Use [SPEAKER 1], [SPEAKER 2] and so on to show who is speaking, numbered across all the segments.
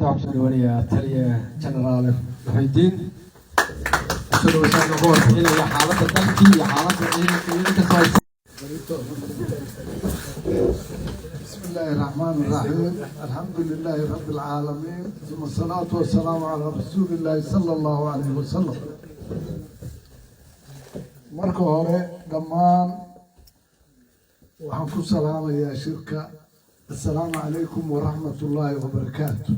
[SPEAKER 1] hadda waxaan kusoo dhawanayaa taliya generaal Muxuudiin soo wasaarka gobolka iyo xaaladda dalkii iyo xaaladda ciidanka soo
[SPEAKER 2] بسم الله الرحمن الرحيم الحمد لله رب العالمين ثم الصلاة والسلام على رسول الله صلى الله عليه وسلم marka hore dhammaan waxaan ku salaamayaa shirka assalaamu calaykum waraxmatullaahi wabarakaatu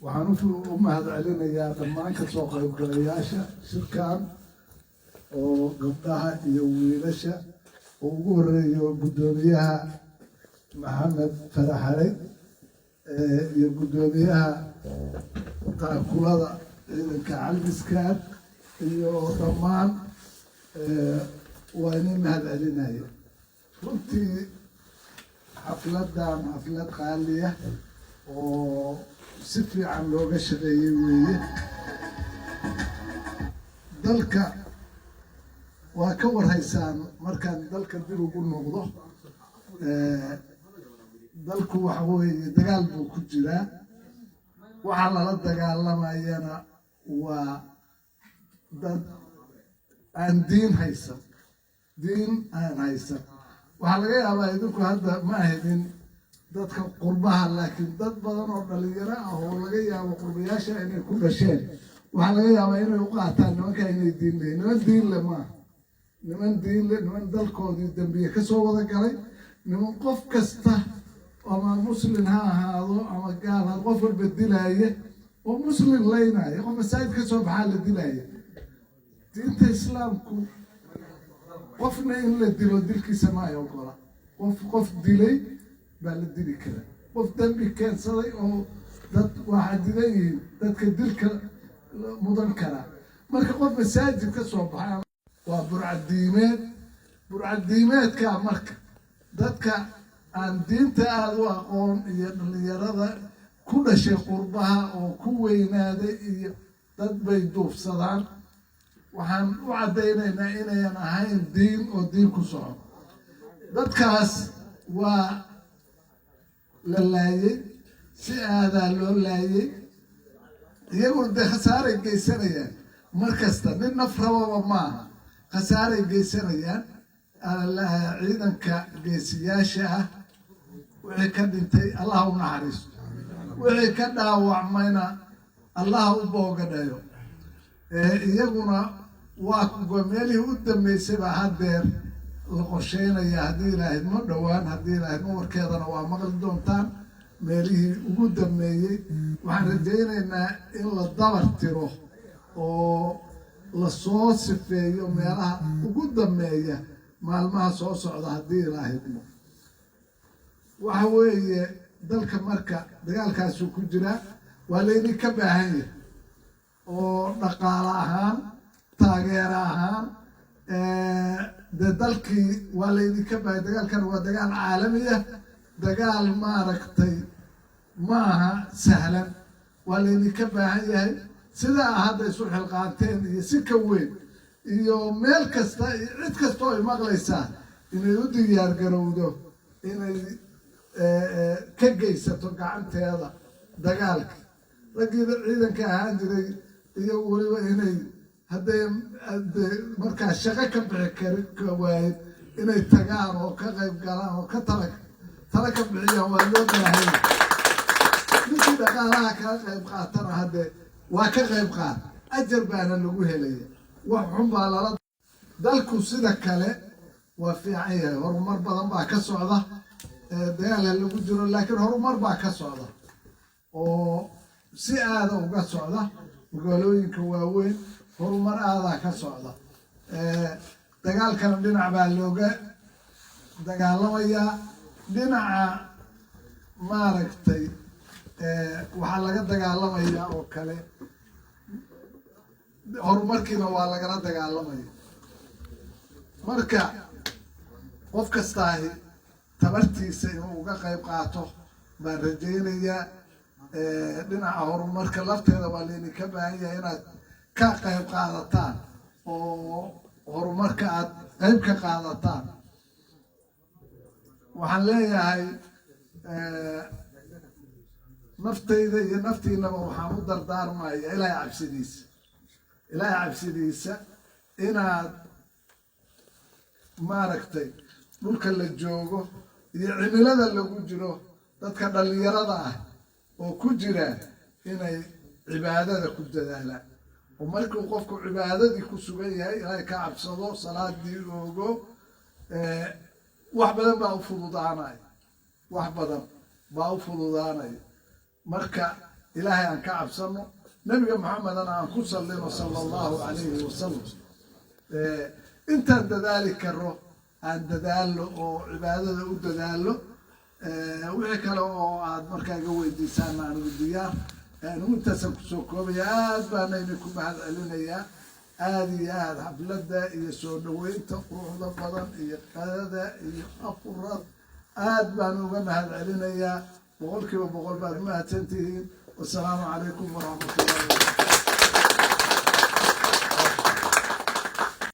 [SPEAKER 2] waxaan u mahadcelinayaa dhammaan ka soo qaybgalayaasha shirkan oo gabdhaha iyo wiilasha ugu horeeyo guddoomiyaha maxamed faraxare iyo guddoomiyaha taakulada ciidanka calbiskaad iyo dhammaan waa inay mahadcelinaya runtii xafladan xaflad qaaliya oo si fiican looga shaqeeyey weeye dalka waa ka warhaysaan markaan dalka dib ugu noqdo dalku waxa weeye dagaal buu ku jiraa waxaa lala dagaalamayana waa dad aan diin haysan waxaa laga yaabaa idinku hadda ma ahidin dadka qurbaha laakiin dad badan oo dhalinyaro ah oo laga yaabo qurbayaasha inay ku dhasheen waxaa laga yaabaa inay u qaataan nimanka inay diin leeyiin niman diin le maaha niman diinle niman dalkoodii dambiye ka soo wada galay niman qof kasta ama muslim ha ahaado ama gaal ha qof walba dilaaye oo muslim laynaayo qof masaajid ka soo baxaa la dilaaye diinta islaamku qofna in la dilo dilkiisa ma ay ogola qof dilay baa la dili kara qof dambi keensaday oo dad waxaa didan yihiin dadka dilka mudan karaa marka qof masaajid ka soo baxa waa burcadiimeedka marka dadka aan diinta aada u aqoon iyo dhalinyarada ku dhashay qurbaha oo ku weynaaday iyo dad bay duufsadaan waxaan u caddaynaynaa inayan ahayn diin oo diin ku socon dadkaas waa la laayey si aadaa loo laayey iyaguna dee khasaaray geysanayaan mar kasta nin naf rababa maaha khasaaray geysanayaan ciidanka geesiyaasha ah wixii ka dhintay allah u naxariisto wixii ka dhaawacmayna allah u boogadhayo iyaguna waa meelihii u dambeysay baa haddeer la qorsheynaya haddii ilaahayd ma dhowaan haddii ilaahayd ma warkeedana waa maqli doontaan meelihii ugu dambeeyey waxaan rajaynaynaa in la dabar tiro oo lasoo sifeeyo meelaha ugu dambeeya maalmaha soo socda haddii ilaahidmo waxa weeye dalka marka dagaalkaasuu ku jiraa waa laydinka baahan yahay oo dhaqaale ahaan taageero ahaan dee dalkii waa laydinka baahan dagaalkan waa dagaal caalamiya dagaal maaragtay maaha sahlan waa laydinka baahan yahay sidaa hadda isu xilqaanteen iyo si ka weyn iyo meel kasta iyo cid kasta oo ay maqlaysaa inay u diyaar garowdo inay ka geysato gacanteeda dagaalka raggii ciidanka ahaan jiray iyo weliba inay hadday markaa shaqo ka bixi kari waayed inay tagaan oo ka qayb galaan oo ka tala ka bixiyaan waa loo baahay ninkii dhaqaalaha kaga qayb qaatana haddee waa ka qayb qaad ajar baana lagu helaya wax xun baa lala dalku sida kale waa fiican yahay horumar badan baa ka socda dagaal ha lagu jiro laakiin horumar baa ka socda oo si aada uga socda magaalooyinka waaweyn horumar aadaa ka socda dagaalkana dhinac baa looga dagaalamayaa dhinaca maaragtay waxaa laga dagaalamayaa oo kale horumarkiina waa lagala dagaalamaya marka qof kastaahi tabartiisa inuu uga qayb qaato baan rajaynayaa dhinaca horumarka lafteeda waa laydinka baahan yahay inaad ka qayb qaadataan oo horumarka aad qayb ka qaadataan waxaan leeyahay naftayda iyo naftiinaba waxaan u dardaarmaya ilaahay cabsidiisa inaad maaragtay dhulka la joogo iyo cimilada lagu jiro dadka dhalinyarada ah oo ku jira inay cibaadada ku dadaalaan oo markuu qofku cibaadadii ku sugan yahay ilaahay ka cabsado salaadii oogo wax badan baa u fududaanaya marka ilaahay aan ka cabsano nabiga maxamedana aan ku sallino sala allahu calayhi wasalam intaan dadaali karo aan dadaallo oo cibaadada u dadaallo wixii kale oo aad markaa iga weydiisaan anigu diyaar anigu intaasaan kusoo koobaya aad baana idinku mahad celinayaa aada iyo aada xafladda iyo soo dhaweynta quruxda badan iyo qadada iyo afurad aad baan uga mahad celinayaa boqolkiiba boqol baad mahadsantihiin wasalaamu calaykum waraxmatulla